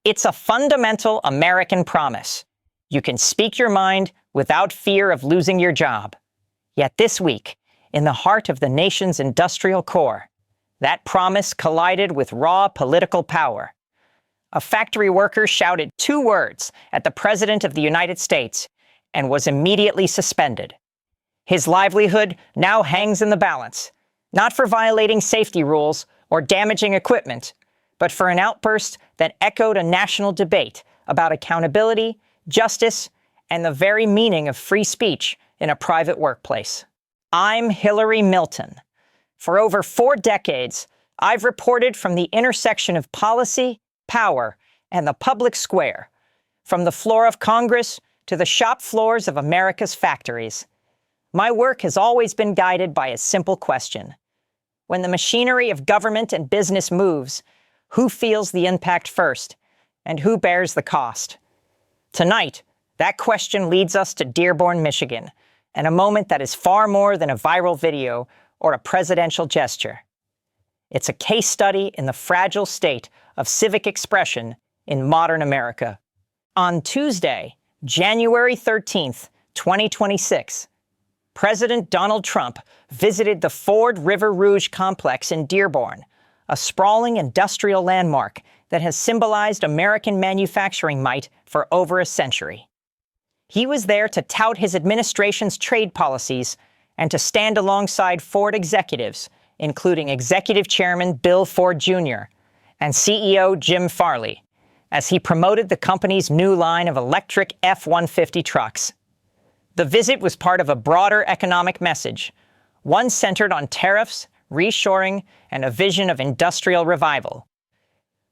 It's a fundamental American promise. You can speak your mind without fear of losing your job. Yet this week, in the heart of the nation's industrial core, that promise collided with raw political power. A factory worker shouted 2 words at the President of the United States and was immediately suspended. His livelihood now hangs in the balance, not for violating safety rules or damaging equipment, but for an outburst that echoed a national debate about accountability, justice, and the very meaning of free speech in a private workplace. I'm Hillary Milton. For over 4 decades, I've reported from the intersection of policy, power, and the public square, from the floor of Congress to the shop floors of America's factories. My work has always been guided by a simple question. When the machinery of government and business moves, who feels the impact first, and who bears the cost? Tonight, that question leads us to Dearborn, Michigan, and a moment that is far more than a viral video or a presidential gesture. It's a case study in the fragile state of civic expression in modern America. On Tuesday, January 13th, 2026, President Donald Trump visited the Ford River Rouge complex in Dearborn, a sprawling industrial landmark that has symbolized American manufacturing might for over a century. He was there to tout his administration's trade policies and to stand alongside Ford executives, including Executive Chairman Bill Ford Jr. and CEO Jim Farley, as he promoted the company's new line of electric F-150 trucks. The visit was part of a broader economic message, one centered on tariffs, reshoring, and a vision of industrial revival.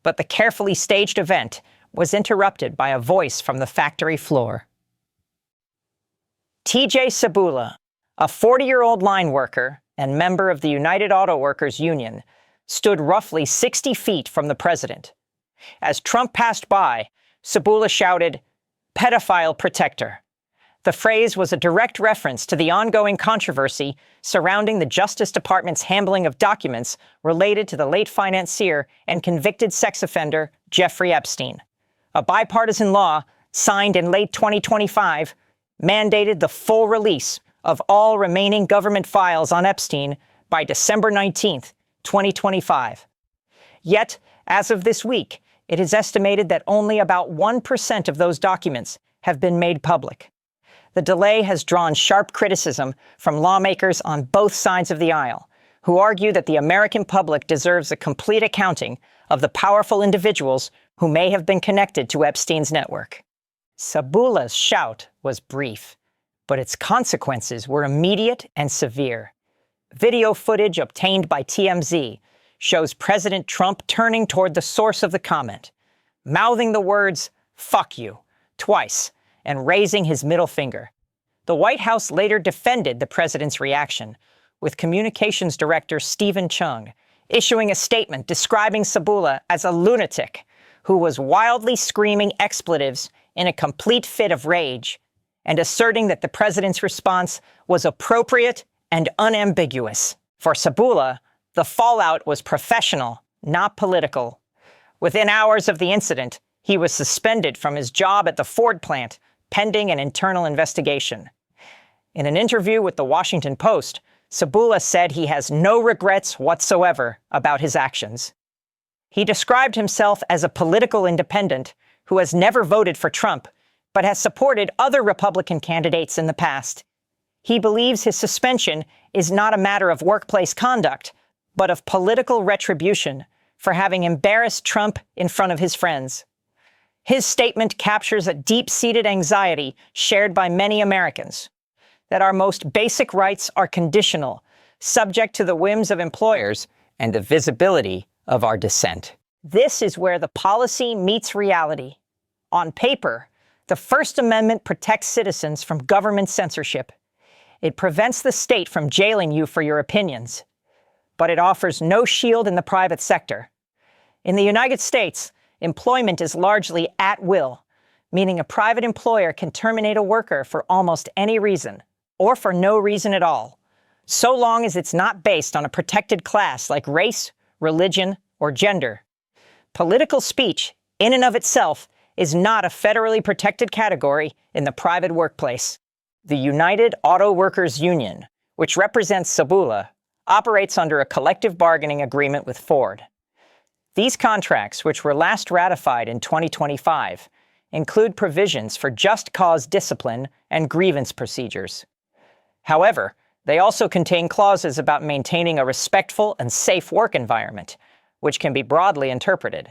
But the carefully staged event was interrupted by a voice from the factory floor. T.J. Sabula, a 40-year-old line worker and member of the United Auto Workers Union, stood roughly 60 feet from the president. As Trump passed by, Sabula shouted, "Pedophile protector." The phrase was a direct reference to the ongoing controversy surrounding the Justice Department's handling of documents related to the late financier and convicted sex offender Jeffrey Epstein. A bipartisan law, signed in late 2025, mandated the full release of all remaining government files on Epstein by December 19, 2025. Yet, as of this week, it is estimated that only about 1% of those documents have been made public. The delay has drawn sharp criticism from lawmakers on both sides of the aisle, who argue that the American public deserves a complete accounting of the powerful individuals who may have been connected to Epstein's network. Sabula's shout was brief, but its consequences were immediate and severe. Video footage obtained by TMZ shows President Trump turning toward the source of the comment, mouthing the words, "fuck you," twice, and raising his middle finger. The White House later defended the president's reaction, with Communications Director Stephen Chung issuing a statement describing Sabula as a lunatic who was wildly screaming expletives in a complete fit of rage, and asserting that the president's response was appropriate and unambiguous. For Sabula, the fallout was professional, not political. Within hours of the incident, he was suspended from his job at the Ford plant, pending an internal investigation. In an interview with the Washington Post, Sabula said he has no regrets whatsoever about his actions. He described himself as a political independent who has never voted for Trump, but has supported other Republican candidates in the past. He believes his suspension is not a matter of workplace conduct, but of political retribution for having embarrassed Trump in front of his friends. His statement captures a deep-seated anxiety shared by many Americans, that our most basic rights are conditional, subject to the whims of employers and the visibility of our dissent. This is where the policy meets reality. On paper, the First Amendment protects citizens from government censorship. It prevents the state from jailing you for your opinions. But it offers no shield in the private sector. In the United States, employment is largely at will, meaning a private employer can terminate a worker for almost any reason, or for no reason at all, so long as it's not based on a protected class like race, religion, or gender. Political speech in and of itself, is not a federally protected category in the private workplace. The United Auto Workers Union, which represents Sabula, operates under a collective bargaining agreement with Ford. These contracts, which were last ratified in 2025, include provisions for just cause discipline and grievance procedures. However, they also contain clauses about maintaining a respectful and safe work environment, which can be broadly interpreted.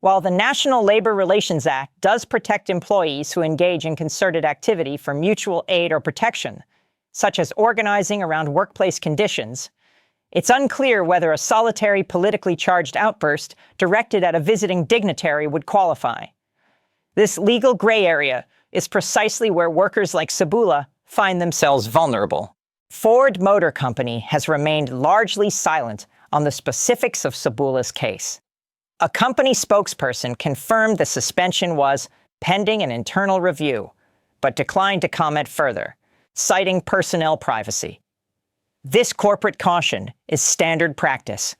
While the National Labor Relations Act does protect employees who engage in concerted activity for mutual aid or protection, such as organizing around workplace conditions, it's unclear whether a solitary politically charged outburst directed at a visiting dignitary would qualify. This legal gray area is precisely where workers like Sabula find themselves vulnerable. Ford Motor Company has remained largely silent on the specifics of Sabula's case. A company spokesperson confirmed the suspension was pending an internal review, but declined to comment further, citing personnel privacy. This corporate caution is standard practice,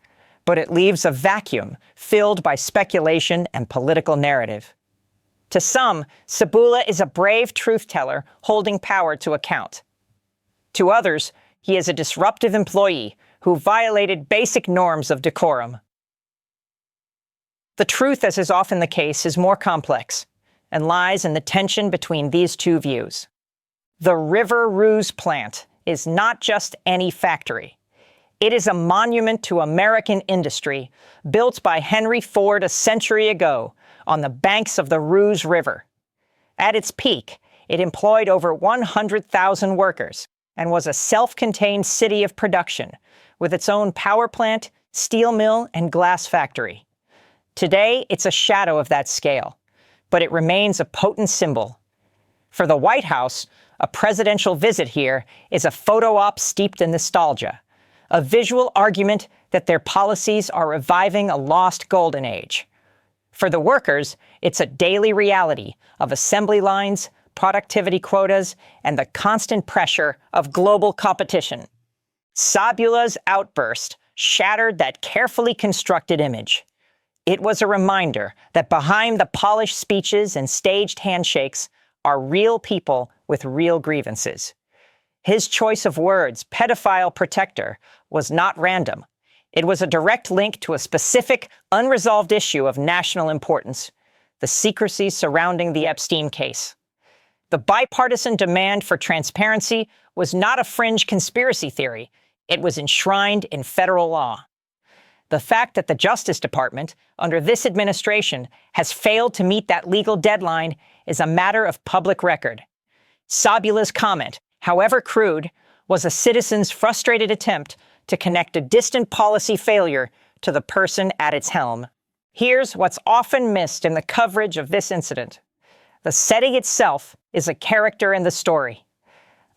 but it leaves a vacuum filled by speculation and political narrative. To some, Sabula is a brave truth-teller holding power to account. To others, he is a disruptive employee who violated basic norms of decorum. The truth, as is often the case, is more complex and lies in the tension between these two views. The River Rouge plant is not just any factory. It is a monument to American industry built by Henry Ford a century ago on the banks of the Rouge River. At its peak, it employed over 100,000 workers and was a self-contained city of production with its own power plant, steel mill, and glass factory. Today, it's a shadow of that scale, but it remains a potent symbol. For the White House, a presidential visit here is a photo op steeped in nostalgia, a visual argument that their policies are reviving a lost golden age. For the workers, it's a daily reality of assembly lines, productivity quotas, and the constant pressure of global competition. Sabula's outburst shattered that carefully constructed image. It was a reminder that behind the polished speeches and staged handshakes are real people with real grievances. His choice of words, pedophile protector, was not random. It was a direct link to a specific, unresolved issue of national importance, the secrecy surrounding the Epstein case. The bipartisan demand for transparency was not a fringe conspiracy theory. It was enshrined in federal law. The fact that the Justice Department, under this administration, has failed to meet that legal deadline is a matter of public record. Sabula's comment, however crude, was a citizen's frustrated attempt to connect a distant policy failure to the person at its helm. Here's what's often missed in the coverage of this incident. The setting itself is a character in the story.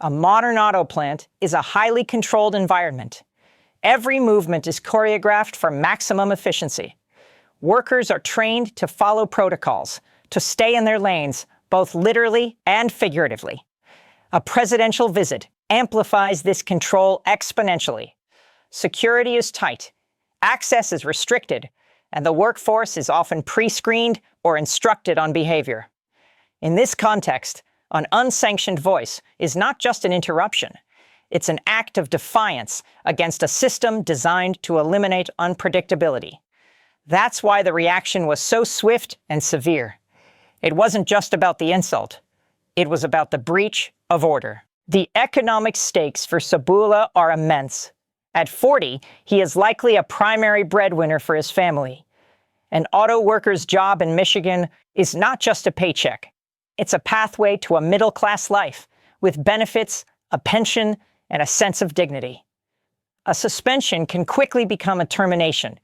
A modern auto plant is a highly controlled environment. Every movement is choreographed for maximum efficiency. Workers are trained to follow protocols, to stay in their lanes, both literally and figuratively. A presidential visit amplifies this control exponentially. Security is tight, access is restricted, and the workforce is often pre-screened or instructed on behavior. In this context, an unsanctioned voice is not just an interruption. It's an act of defiance against a system designed to eliminate unpredictability. That's why the reaction was so swift and severe. It wasn't just about the insult. It was about the breach of order. The economic stakes for Sabula are immense. At 40, he is likely a primary breadwinner for his family. An auto worker's job in Michigan is not just a paycheck. It's a pathway to a middle-class life with benefits, a pension, and a sense of dignity. A suspension can quickly become a termination,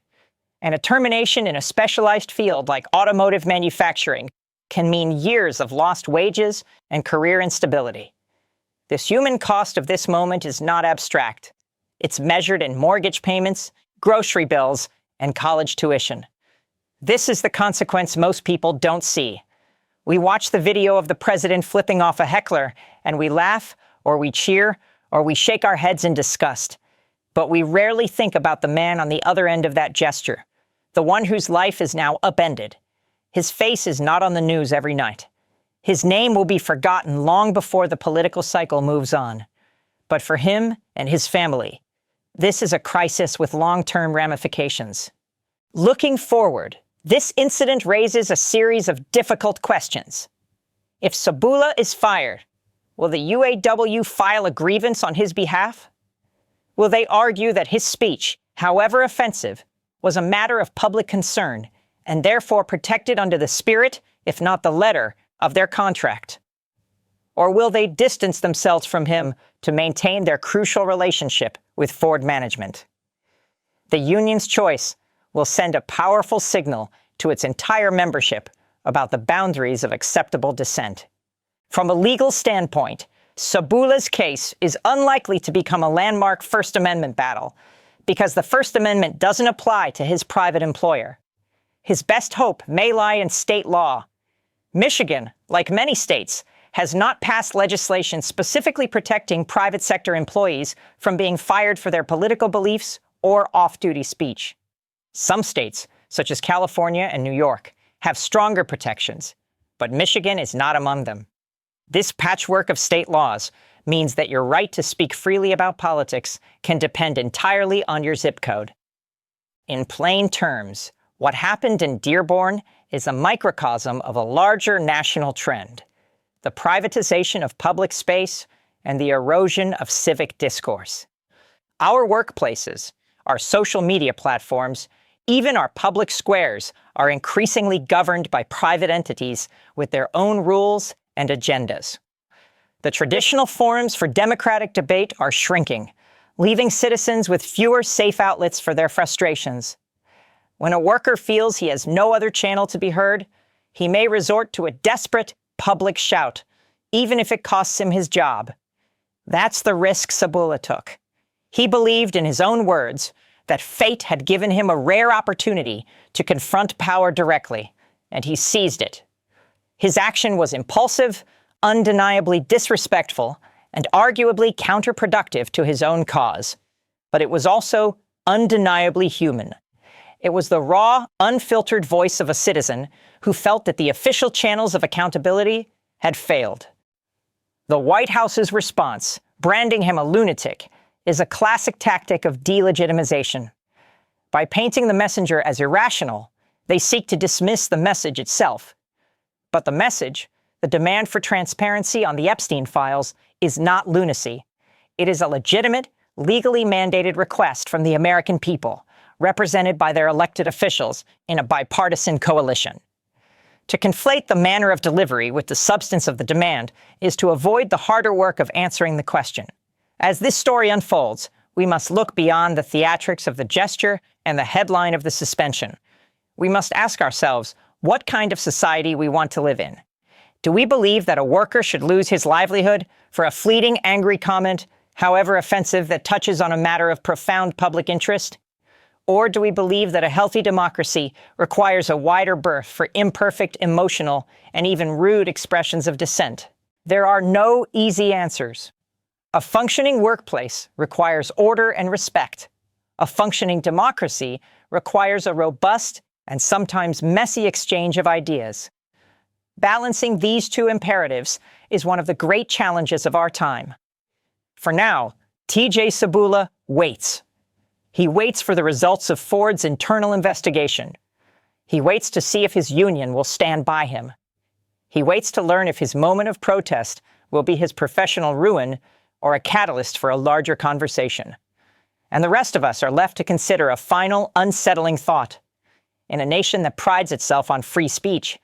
and a termination in a specialized field like automotive manufacturing can mean years of lost wages and career instability. This human cost of this moment is not abstract. It's measured in mortgage payments, grocery bills, and college tuition. This is the consequence most people don't see. We watch the video of the president flipping off a heckler, and we laugh, or we cheer, or we shake our heads in disgust. But we rarely think about the man on the other end of that gesture, the one whose life is now upended. His face is not on the news every night. His name will be forgotten long before the political cycle moves on. But for him and his family, this is a crisis with long-term ramifications. Looking forward, this incident raises a series of difficult questions. If Sabula is fired, will the UAW file a grievance on his behalf? Will they argue that his speech, however offensive, was a matter of public concern and therefore protected under the spirit, if not the letter, of their contract? Or will they distance themselves from him to maintain their crucial relationship with Ford management? The union's choice will send a powerful signal to its entire membership about the boundaries of acceptable dissent. From a legal standpoint, Sabula's case is unlikely to become a landmark First Amendment battle because the First Amendment doesn't apply to his private employer. His best hope may lie in state law. Michigan, like many states, has not passed legislation specifically protecting private sector employees from being fired for their political beliefs or off-duty speech. Some states, such as California and New York, have stronger protections, but Michigan is not among them. This patchwork of state laws means that your right to speak freely about politics can depend entirely on your zip code. In plain terms, what happened in Dearborn is a microcosm of a larger national trend: the privatization of public space and the erosion of civic discourse. Our workplaces, our social media platforms, even our public squares are increasingly governed by private entities with their own rules and agendas. The traditional forums for democratic debate are shrinking, leaving citizens with fewer safe outlets for their frustrations. When a worker feels he has no other channel to be heard, he may resort to a desperate public shout, even if it costs him his job. That's the risk Sabula took. He believed, in his own words, that fate had given him a rare opportunity to confront power directly, and he seized it. His action was impulsive, undeniably disrespectful, and arguably counterproductive to his own cause. But it was also undeniably human. It was the raw, unfiltered voice of a citizen who felt that the official channels of accountability had failed. The White House's response, branding him a lunatic, is a classic tactic of delegitimization. By painting the messenger as irrational, they seek to dismiss the message itself. But the message, the demand for transparency on the Epstein files, is not lunacy. It is a legitimate, legally mandated request from the American people, represented by their elected officials in a bipartisan coalition. To conflate the manner of delivery with the substance of the demand is to avoid the harder work of answering the question. As this story unfolds, we must look beyond the theatrics of the gesture and the headline of the suspension. We must ask ourselves what kind of society we want to live in. Do we believe that a worker should lose his livelihood for a fleeting angry comment, however offensive, that touches on a matter of profound public interest? Or do we believe that a healthy democracy requires a wider berth for imperfect, emotional, and even rude expressions of dissent? There are no easy answers. A functioning workplace requires order and respect. A functioning democracy requires a robust and sometimes messy exchange of ideas. Balancing these two imperatives is one of the great challenges of our time. For now, T.J. Sabula waits. He waits for the results of Ford's internal investigation. He waits to see if his union will stand by him. He waits to learn if his moment of protest will be his professional ruin or a catalyst for a larger conversation. And the rest of us are left to consider a final, unsettling thought. In a nation that prides itself on free speech,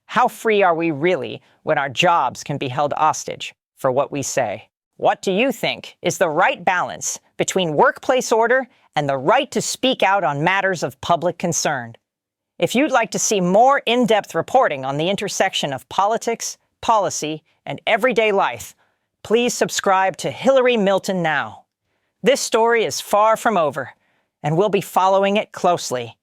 how free are we really when our jobs can be held hostage for what we say? What do you think is the right balance between workplace order and the right to speak out on matters of public concern? If you'd like to see more in-depth reporting on the intersection of politics, policy, and everyday life, please subscribe to Hillary Milton now. This story is far from over, and we'll be following it closely.